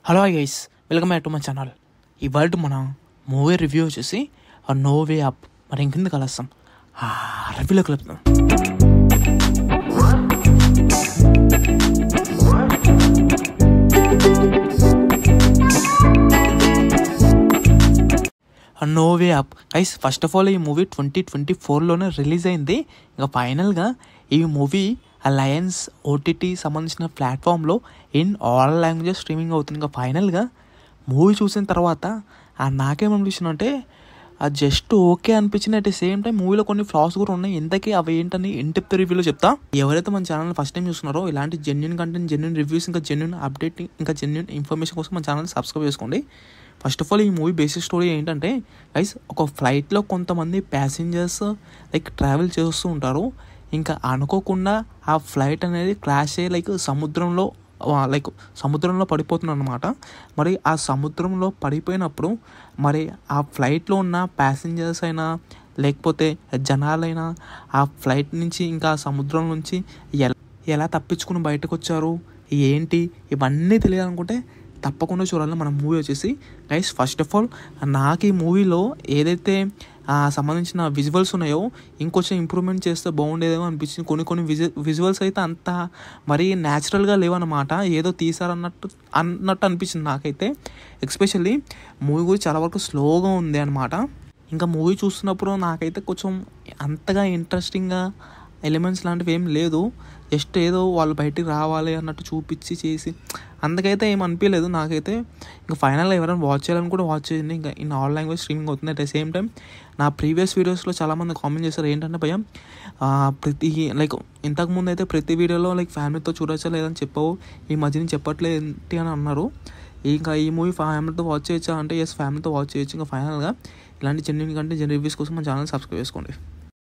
Hello guys, welcome back to my channel. ఇవాళ మన movie review వచ్చేసి నో వే అప్. మరి ఇంకింది కలుస్తాం రివ్యూలో కలుపుతాం. No way up guys, first of all ఈ మూవీ 2024లోనే రిలీజ్ అయింది. ఇంకా ఫైనల్గా ఈ మూవీ అలయన్స్ ఓటీటీ సంబంధించిన ప్లాట్ఫామ్లో ఇన్ ఆల్ లాంగ్వేజెస్ స్ట్రీమింగ్ అవుతుంది. ఇంకా ఫైనల్గా మూవీ చూసిన తర్వాత నాకేమనిపించింది అంటే జస్ట్ ఓకే అనిపించింది. అట్ ద సేమ్ టైం మూవీలో కొన్ని ఫ్లాస్ కూడా ఉన్నాయి. ఇంతకీ అవి ఏంటని ఇంటెప్త్ రివ్యూలో చెప్తా. ఎవరైతే మన ఛానల్ ఫస్ట్ టైం చూస్తున్నారో ఇలాంటి జెన్యున్ కంటెంట్, జెన్యున్ రివ్యూస్, ఇంకా జెన్యున్ అప్డేట్, ఇంకా జెన్యున్ ఇన్ఫర్మేషన్ కోసం మన ఛానల్ సబ్స్క్రైబ్ చేసుకోండి. ఫస్ట్ ఆఫ్ ఆల్ ఈ మూవీ బేసిక్ స్టోరీ ఏంటంటే గైస్, ఒక ఫ్లైట్లో కొంతమంది ప్యాసింజర్స్ ట్రావెల్ చేస్తూ ఉంటారు. ఇంకా అనుకోకుండా ఆ ఫ్లైట్ అనేది క్రాష్ అయ్యి సముద్రంలో పడిపోతుంది అనమాట. మరి ఆ సముద్రంలో పడిపోయినప్పుడు మరి ఆ ఫ్లైట్లో ఉన్న ప్యాసింజర్స్ అయినా లేకపోతే జనాలైనా ఆ ఫ్లైట్ నుంచి ఇంకా సముద్రం నుంచి ఎలా తప్పించుకుని బయటకు వచ్చారు ఏంటి ఇవన్నీ తెలియాలనుకుంటే తప్పకుండా చూడాలి మన మూవీ వచ్చేసి. గైస్, ఫస్ట్ ఆఫ్ ఆల్ నాకు ఈ మూవీలో ఏదైతే సంబంధించిన విజువల్స్ ఉన్నాయో ఇంకొంచెం ఇంప్రూవ్మెంట్ చేస్తే బాగుండేదేమో అనిపించింది. కొన్ని విజువల్స్ అయితే అంత మరీ న్యాచురల్గా లేవన్నమాట, ఏదో తీసారన్నట్టు అనిపించింది నాకైతే. ఎస్పెషల్లీ మూవీ కూడా చాలా వరకు స్లోగా ఉంది అనమాట. ఇంకా మూవీ చూస్తున్నప్పుడు నాకైతే కొంచెం అంతగా ఇంట్రెస్టింగ్గా ఎలిమెంట్స్ లాంటివి ఏం లేదు. జస్ట్ ఏదో వాళ్ళు బయటికి రావాలి అన్నట్టు చూపించి చేసి అందుకైతే ఏం అనిపించలేదు నాకైతే. ఇంకా ఫైనల్గా ఎవరైనా వాచ్ చేయాలని కూడా వాచ్ చేయండి. ఇంకా ఇన్ ఆల్ లాంగ్వేజ్ స్ట్రీమింగ్ అవుతుంది. అట్ ద సేమ్ టైం నా ప్రీవియస్ వీడియోస్లో చాలామంది కామెంట్ చేస్తారు ఏంటంటే భయ్యా ఇంతకుముందు అయితే ప్రతి వీడియోలో ఫ్యామిలీతో చూడొచ్చా లేదని చెప్పావు, ఈ మధ్యన చెప్పట్లేదు ఏంటి అని అన్నారు. ఇంకా ఈ మూవీ ఫ్యామిలీతో వాచ్ చేయొచ్చా అంటే ఎస్, ఫ్యామిలీతో వాచ్ చేయొచ్చు. ఇంకా ఫైనల్గా ఇలాంటి జెన్యున్ కంటే రివ్యూస్ కోసం మన ఛానల్ సబ్స్క్రైబ్ చేసుకోండి.